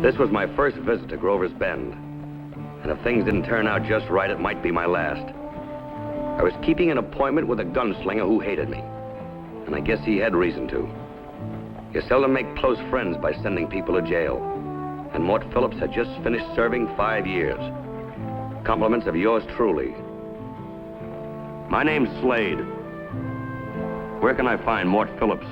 This was my first visit to Grover's Bend. And if things didn't turn out just right, it might be my last. I was keeping an appointment with a gunslinger who hated me. And I guess he had reason to. You seldom make close friends by sending people to jail. And Mort Phillips had just finished serving 5 years. Compliments of yours truly. My name's Slade. Where can I find Mort Phillips?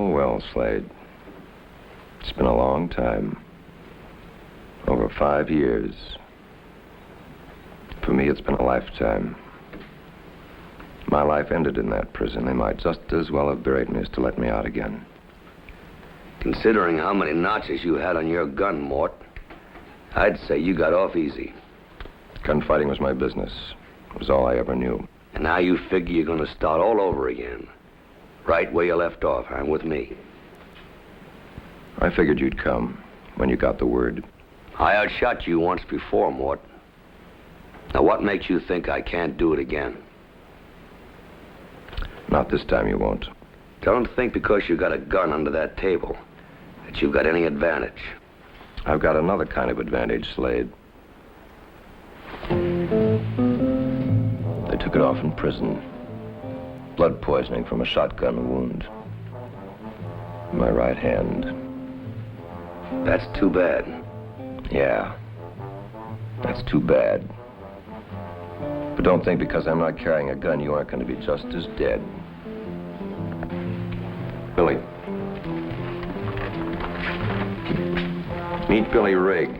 Well, Slade, it's been a long time. Over 5 years. For me, it's been a lifetime. My life ended in that prison. They might just as well have buried me as to let me out again. Considering how many notches you had on your gun, Mort, I'd say you got off easy. Gunfighting was my business. It was all I ever knew. And now you figure you're going to start all over again. Right where you left off, huh? With me. I figured you'd come when you got the word. I outshot you once before, Mort. Now, what makes you think I can't do it again? Not this time you won't. Don't think because you got a gun under that table that you've got any advantage. I've got another kind of advantage, Slade. They took it off in prison. Blood poisoning from a shotgun wound. My right hand. That's too bad. Yeah. That's too bad. But don't think because I'm not carrying a gun, you aren't going to be just as dead. Billy. Meet Billy Rigg,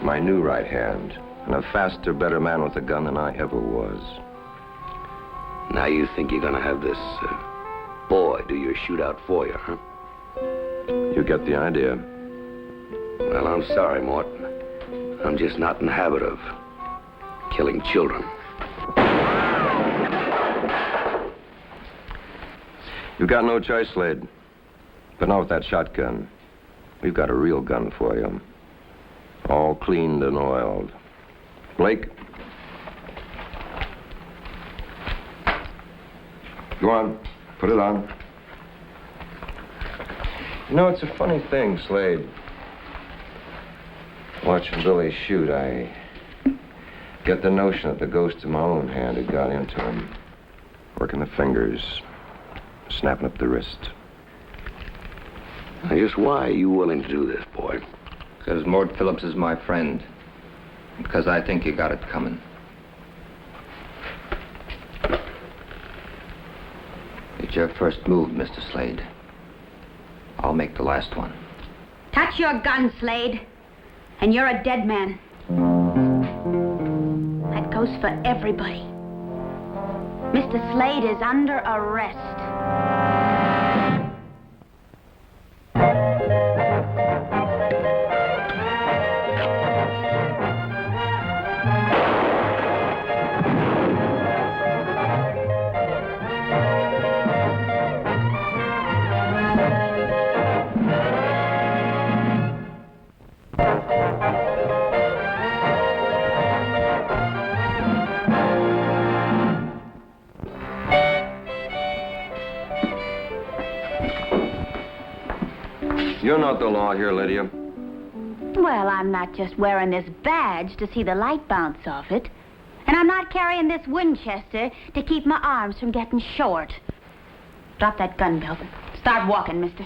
my new right hand, and a faster, better man with a gun than I ever was. Now you think you're gonna have this boy do your shootout for you, huh? You get the idea. Well, I'm sorry, Mort. I'm just not in the habit of killing children. You've got no choice, Slade. But not with that shotgun. We've got a real gun for you. All cleaned and oiled. Blake? Go on. Put it on. You know, it's a funny thing, Slade. Watching Billy shoot, I get the notion that the ghost of my own hand had got into him. Working the fingers, snapping up the wrist. Now, just why are you willing to do this, boy? Because Mort Phillips is my friend. Because I think you got it coming. It's your first move, Mr. Slade. I'll make the last one. Touch your gun, Slade, and you're a dead man. That goes for everybody. Mr. Slade is under arrest. You're not the law here, Lydia. Well, I'm not just wearing this badge to see the light bounce off it. And I'm not carrying this Winchester to keep my arms from getting short. Drop that gun belt and start walking, mister.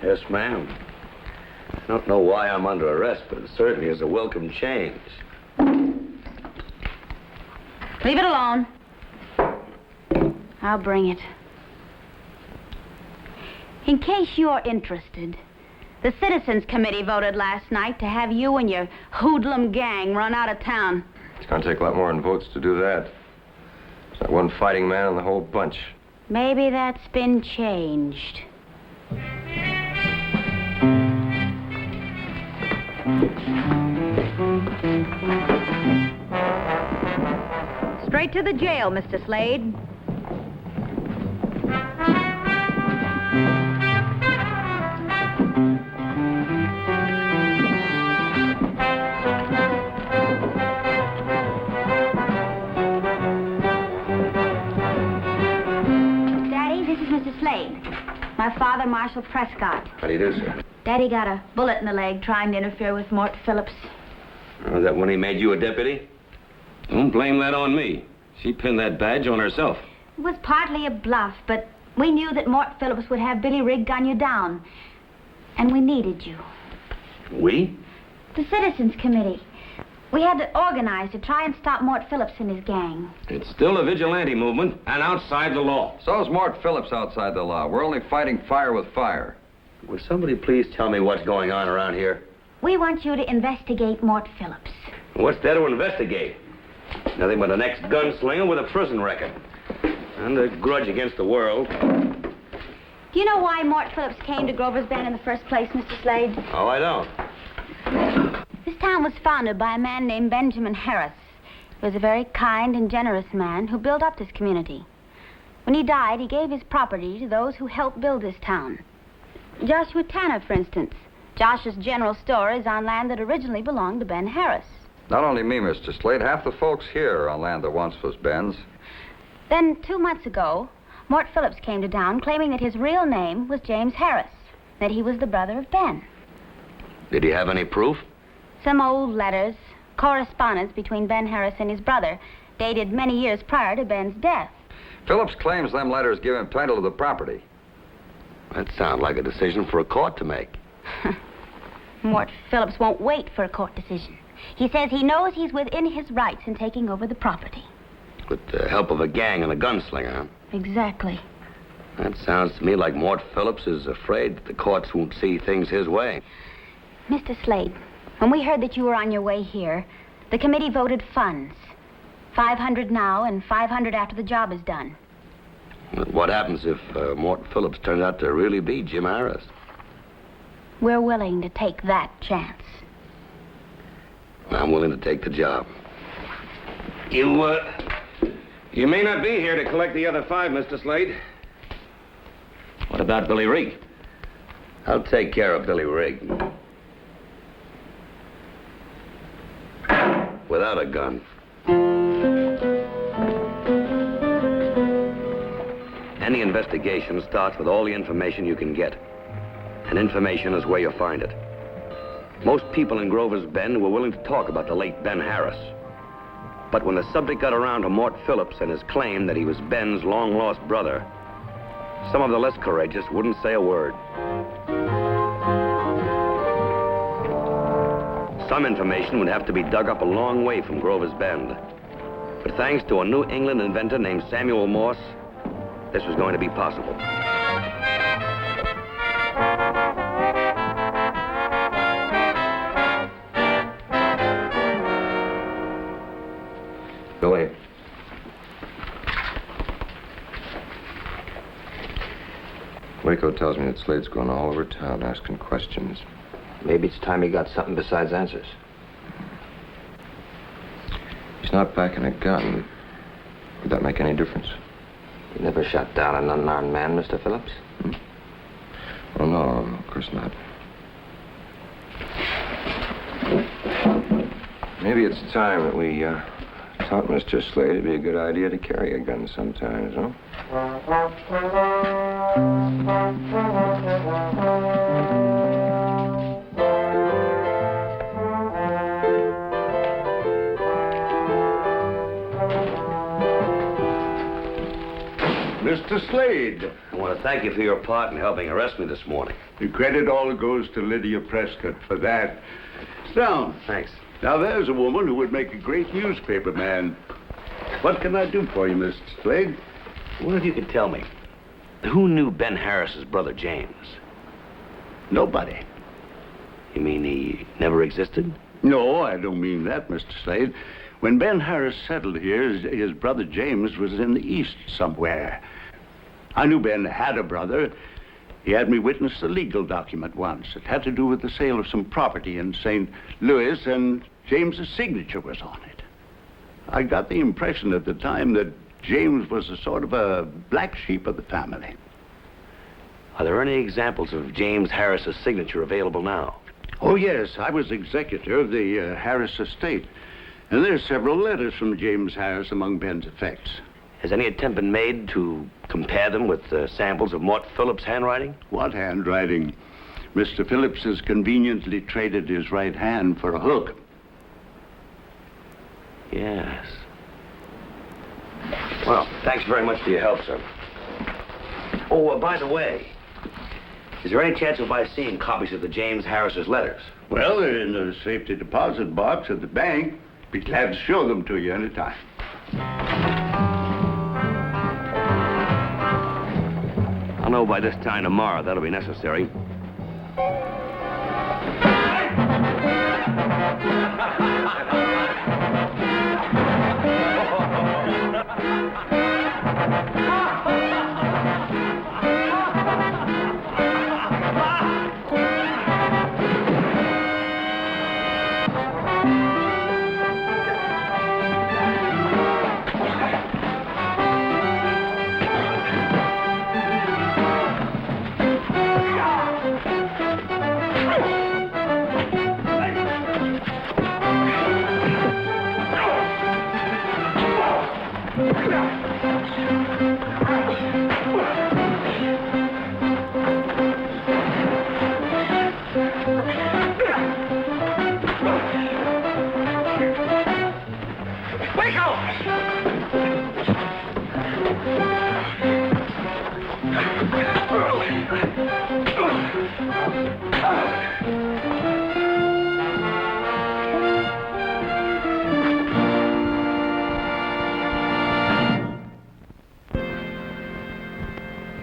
Yes, ma'am. I don't know why I'm under arrest, but it certainly is a welcome change. Leave it alone. I'll bring it. In case you're interested, the Citizens Committee voted last night to have you and your hoodlum gang run out of town. It's going to take a lot more than votes to do that. There's not one fighting man in the whole bunch. Maybe that's been changed. Straight to the jail, Mr. Slade. Daddy, this is Mr. Slade. My father, Marshal Prescott. How do you do, sir? Daddy got a bullet in the leg trying to interfere with Mort Phillips. Was that when he made you a deputy? Don't blame that on me. She pinned that badge on herself. It was partly a bluff, but we knew that Mort Phillips would have Billy Rigg gun you down. And we needed you. We? The Citizens Committee. We had to organize to try and stop Mort Phillips and his gang. It's still a vigilante movement and outside the law. So's Mort Phillips outside the law. We're only fighting fire with fire. Will somebody please tell me what's going on around here? We want you to investigate Mort Phillips. What's there to investigate? Nothing but an ex-gunslinger with a prison record. And a grudge against the world. Do you know why Mort Phillips came to Grover's Bend in the first place, Mr. Slade? Oh, I don't. This town was founded by a man named Benjamin Harris. He was a very kind and generous man who built up this community. When he died, he gave his property to those who helped build this town. Joshua Tanner, for instance. Josh's general store is on land that originally belonged to Ben Harris. Not only me, Mr. Slade. Half the folks here are on land that once was Ben's. Then 2 months ago, Mort Phillips came to town claiming that his real name was James Harris, that he was the brother of Ben. Did he have any proof? Some old letters, correspondence between Ben Harris and his brother, dated many years prior to Ben's death. Phillips claims them letters give him title to the property. That sounds like a decision for a court to make. Mort Phillips won't wait for a court decision. He says he knows he's within his rights in taking over the property. With the help of a gang and a gunslinger, huh? Exactly. That sounds to me like Mort Phillips is afraid that the courts won't see things his way. Mr. Slade, when we heard that you were on your way here, the committee voted funds. 500 now and 500 after the job is done. But what happens if Mort Phillips turns out to really be Jim Harris? We're willing to take that chance. I'm willing to take the job. You may not be here to collect the other 5, Mr. Slade. What about Billy Rigg? I'll take care of Billy Rigg. Without a gun. Any investigation starts with all the information you can get. And information is where you find it. Most people in Grover's Bend were willing to talk about the late Ben Harris. But when the subject got around to Mort Phillips and his claim that he was Ben's long-lost brother, some of the less courageous wouldn't say a word. Some information would have to be dug up a long way from Grover's Bend. But thanks to a New England inventor named Samuel Morse, this was going to be possible. Billy. Waco tells me that Slade's going all over town asking questions. Maybe it's time he got something besides answers. He's not packing a gun. Would that make any difference? You never shot down an unarmed man, Mr. Phillips? Oh, no, of course not. Maybe it's time that we taught Mr. Slade it'd be a good idea to carry a gun sometimes, huh? Mr. Slade. I want to thank you for your part in helping arrest me this morning. The credit all goes to Lydia Prescott for that. Sit down. Thanks. Now, there's a woman who would make a great newspaper man. What can I do for you, Mr. Slade? What if you could tell me, who knew Ben Harris's brother James? Nobody. You mean he never existed? No, I don't mean that, Mr. Slade. When Ben Harris settled here, his brother James was in the East somewhere. I knew Ben had a brother. He had me witness a legal document once. It had to do with the sale of some property in St. Louis, and James's signature was on it. I got the impression at the time that James was a sort of a black sheep of the family. Are there any examples of James Harris's signature available now? Oh, yes. I was executor of the Harris estate. And there's several letters from James Harris among Ben's effects. Has any attempt been made to compare them with samples of Mort Phillips' handwriting? What handwriting? Mr. Phillips has conveniently traded his right hand for a hook. Yes. Well, thanks very much for your help, sir. Oh, by the way, is there any chance of my seeing copies of the James Harris's letters? Well, they're in the safety deposit box at the bank. Be glad to show them to you anytime. I'll know by this time tomorrow. That'll be necessary.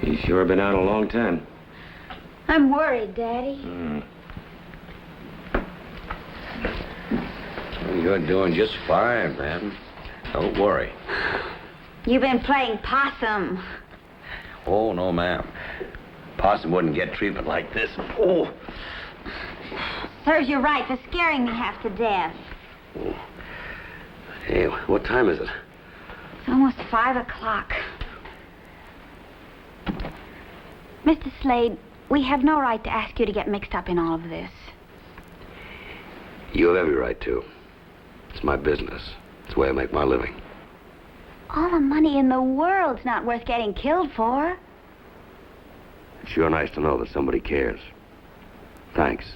He's sure been out a long time. I'm worried, Daddy. Well, you're doing just fine, man. Don't worry. You've been playing possum. Oh, no, ma'am. Possum wouldn't get treatment like this. Oh. Serves you right for scaring me half to death. Oh. Hey, what time is it? It's almost 5 o'clock. Mr. Slade, we have no right to ask you to get mixed up in all of this. You have every right to. It's my business. It's the way I make my living. All the money in the world's not worth getting killed for. It's sure nice to know that somebody cares. Thanks.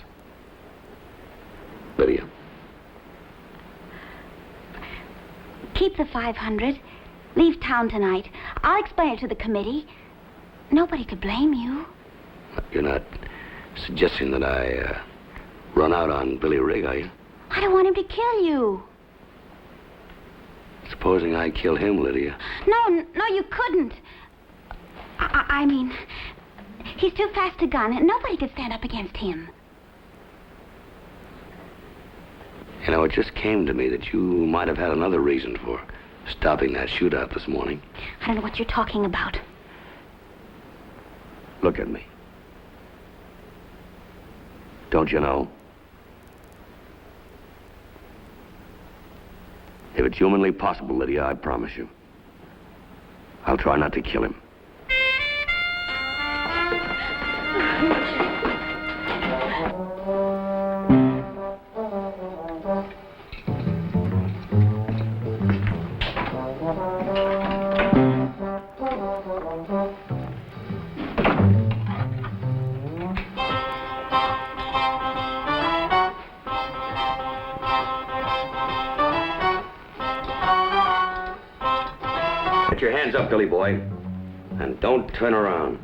Lydia. Keep the 500. Leave town tonight. I'll explain it to the committee. Nobody could blame you. You're not suggesting that I run out on Billy Rigg, are you? I don't want him to kill you. Supposing I kill him, Lydia. No, you couldn't. I mean, he's too fast to gun, and nobody could stand up against him. You know, it just came to me that you might have had another reason for stopping that shootout this morning. I don't know what you're talking about. Look at me. Don't you know? If it's humanly possible, Lydia, I promise you, I'll try not to kill him. Put your hands up, Billy boy, and don't turn around.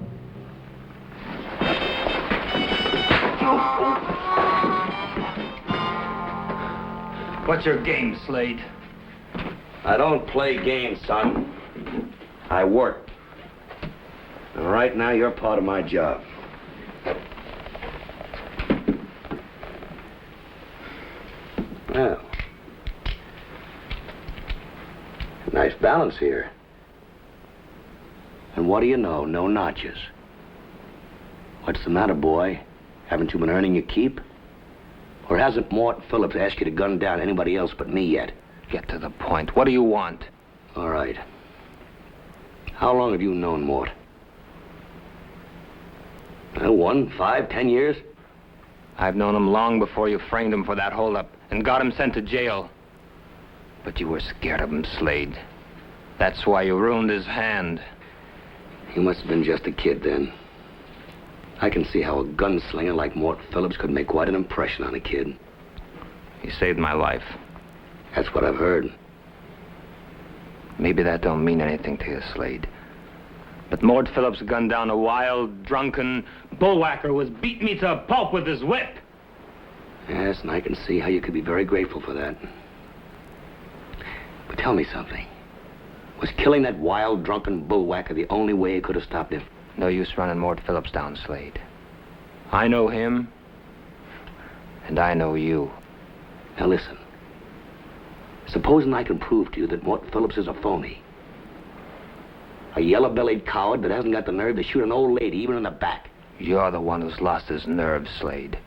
What's your game, Slade? I don't play games, son. I work. And right now, you're part of my job. Well, nice balance here. And what do you know? No notches. What's the matter, boy? Haven't you been earning your keep? Or hasn't Mort Phillips asked you to gun down anybody else but me yet? Get to the point. What do you want? All right. How long have you known Mort? 1, 5, 10 years? I've known him long before you framed him for that holdup and got him sent to jail. But you were scared of him, Slade. That's why you ruined his hand. He must have been just a kid then. I can see how a gunslinger like Mort Phillips could make quite an impression on a kid. He saved my life. That's what I've heard. Maybe that don't mean anything to you, Slade. But Mort Phillips gunned down a wild, drunken bullwhacker who was beat me to a pulp with his whip. Yes, and I can see how you could be very grateful for that. But tell me something. Was killing that wild, drunken bullwhacker the only way you could have stopped him? No use running Mort Phillips down, Slade. I know him, and I know you. Now listen. Supposing I can prove to you that Mort Phillips is a phony. A yellow-bellied coward that hasn't got the nerve to shoot an old lady, even in the back. You're the one who's lost his nerve, Slade.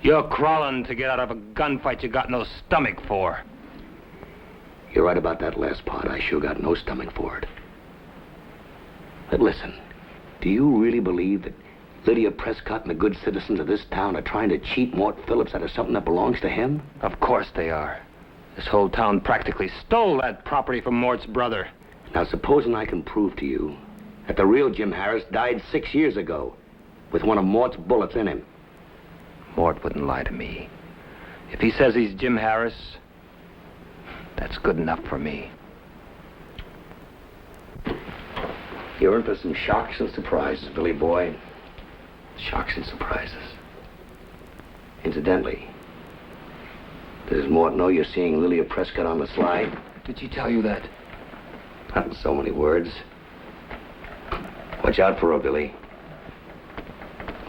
You're crawling to get out of a gunfight you got no stomach for. You're right about that last part. I sure got no stomach for it. But listen, do you really believe that Lydia Prescott and the good citizens of this town are trying to cheat Mort Phillips out of something that belongs to him? Of course they are. This whole town practically stole that property from Mort's brother. Now, supposing I can prove to you that the real Jim Harris died 6 years ago with one of Mort's bullets in him. Mort wouldn't lie to me. If he says he's Jim Harris, that's good enough for me. You're in for some shocks and surprises, Billy boy. Shocks and surprises. Incidentally, does Mort know you're seeing Lydia Prescott on the slide? Did she tell you that? Not in so many words. Watch out for her, Billy.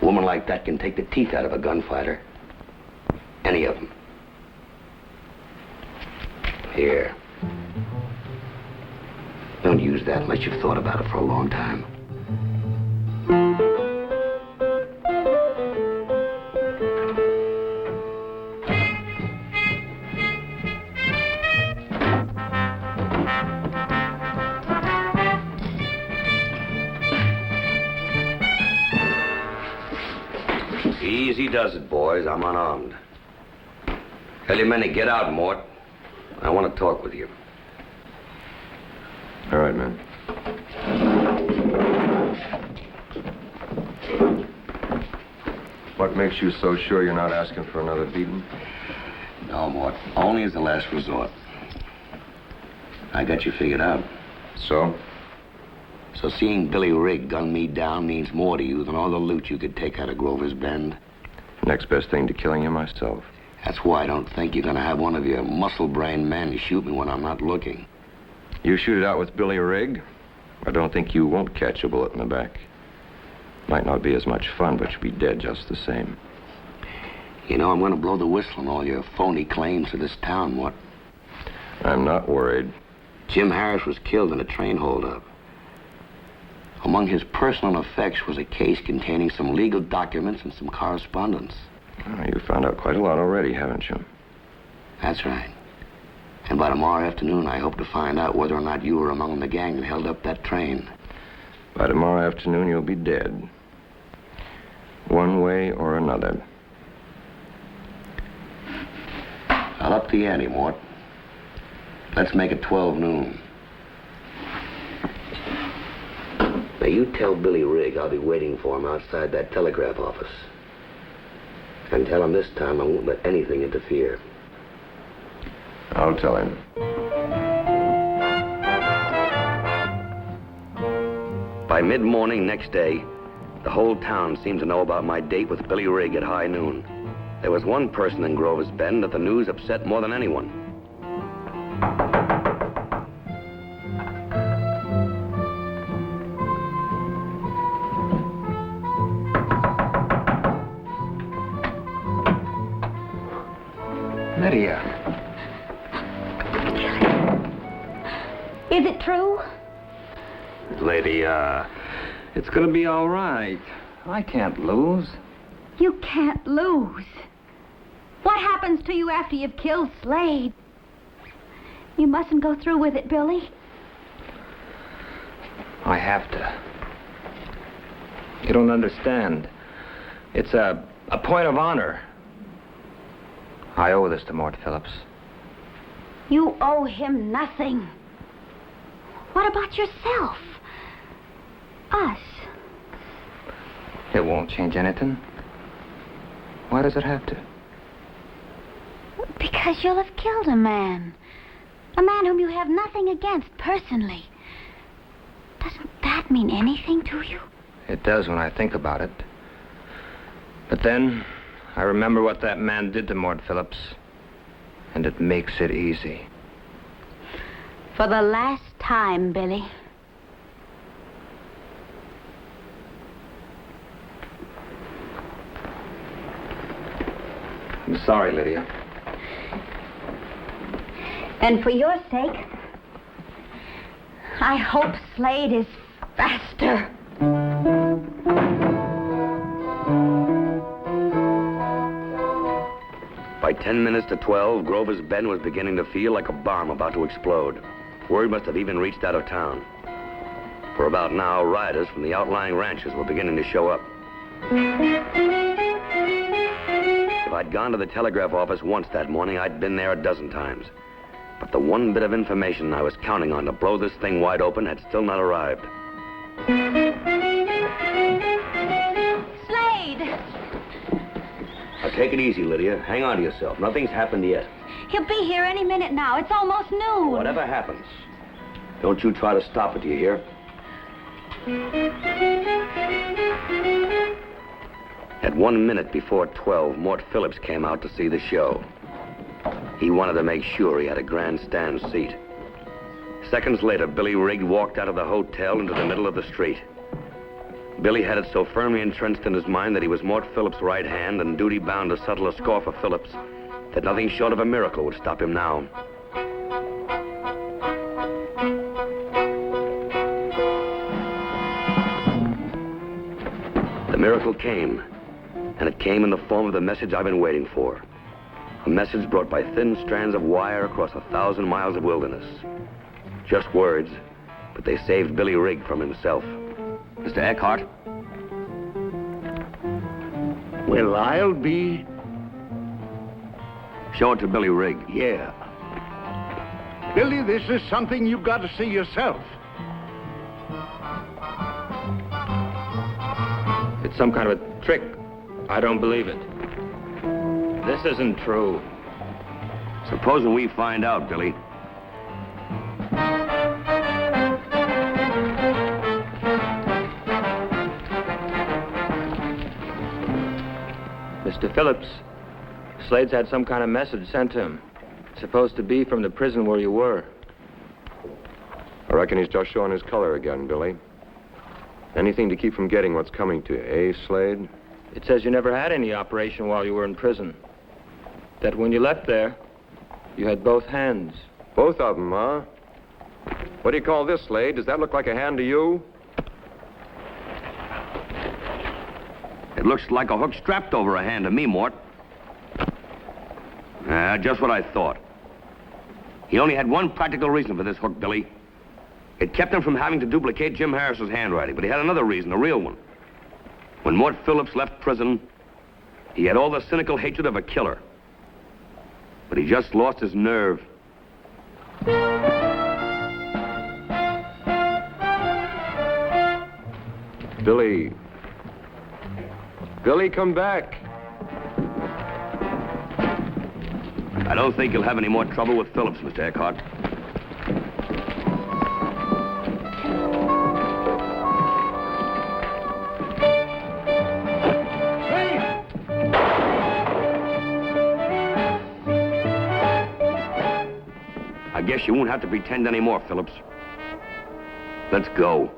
A woman like that can take the teeth out of a gunfighter. Any of them. Here. Don't use that unless you've thought about it for a long time. Easy does it, boys. I'm unarmed. Tell your men to get out, Mort. I want to talk with you. All right, man. What makes you so sure you're not asking for another beating? No, Mort. Only as a last resort. I got you figured out. So? So seeing Billy Rigg gun me down means more to you than all the loot you could take out of Grover's Bend? Next best thing to killing you myself. That's why I don't think you're going to have one of your muscle-brained men shoot me when I'm not looking. You shoot it out with Billy Rigg, I don't think you won't catch a bullet in the back. Might not be as much fun, but you'll be dead just the same. You know, I'm going to blow the whistle on all your phony claims to this town, Mort. I'm not worried. Jim Harris was killed in a train holdup. Among his personal effects was a case containing some legal documents and some correspondence. Oh, you found out quite a lot already, haven't you? That's right. And by tomorrow afternoon, I hope to find out whether or not you were among the gang that held up that train. By tomorrow afternoon, you'll be dead. One way or another. I'll up the ante, Mort. Let's make it 12 noon. Now, you tell Billy Rigg I'll be waiting for him outside that telegraph office. And tell him this time I won't let anything interfere. I'll tell him. By mid-morning next day, the whole town seemed to know about my date with Billy Rigg at high noon. There was one person in Grover's Bend that the news upset more than anyone. Lydia. Is it true? Lady, it's gonna be all right. I can't lose. You can't lose. What happens to you after you've killed Slade? You mustn't go through with it, Billy. I have to. You don't understand. It's a point of honor. I owe this to Mort Phillips. You owe him nothing. What about yourself? Us? It won't change anything. Why does it have to? Because you'll have killed a man. A man whom you have nothing against personally. Doesn't that mean anything to you? It does when I think about it. But then, I remember what that man did to Mort Phillips, and it makes it easy. For the last time, Billy. I'm sorry, Lydia. And for your sake, I hope Slade is faster. By 10 minutes to 12, Grover's Bend was beginning to feel like a bomb about to explode. Word must have even reached out of town. For about an hour, rioters from the outlying ranches were beginning to show up. If I'd gone to the telegraph office once that morning, I'd been there a dozen times. But the one bit of information I was counting on to blow this thing wide open had still not arrived. Slade! Now take it easy, Lydia. Hang on to yourself. Nothing's happened yet. He'll be here any minute now. It's almost noon. Whatever happens, don't you try to stop it, do you hear? At 1 minute before 12, Mort Phillips came out to see the show. He wanted to make sure he had a grandstand seat. Seconds later, Billy Rigg walked out of the hotel into the middle of the street. Billy had it so firmly entrenched in his mind that he was Mort Phillips' right hand and duty-bound to settle a score for Phillips that nothing short of a miracle would stop him now. The miracle came, and it came in the form of the message I've been waiting for. A message brought by thin strands of wire across 1,000 miles of wilderness. Just words, but they saved Billy Rigg from himself. Mr. Eckhart? Well, I'll be... Show it to Billy Rigg. Yeah. Billy, this is something you've got to see yourself. It's some kind of a trick. I don't believe it. This isn't true. Supposing we find out, Billy. Mr. Phillips, Slade's had some kind of message sent to him. Supposed to be from the prison where you were. I reckon he's just showing his color again, Billy. Anything to keep from getting what's coming to you, eh, Slade? It says you never had any operation while you were in prison. That when you left there, you had both hands. Both of them, huh? What do you call this, Slade? Does that look like a hand to you? It looks like a hook strapped over a hand to me, Mort. Just what I thought. He only had one practical reason for this hook, Billy. It kept him from having to duplicate Jim Harris's handwriting, but he had another reason, a real one. When Mort Phillips left prison, he had all the cynical hatred of a killer. But he just lost his nerve. Billy. Billy, come back. I don't think you'll have any more trouble with Phillips, Mr. Eckhart. I guess you won't have to pretend anymore, Phillips. Let's go.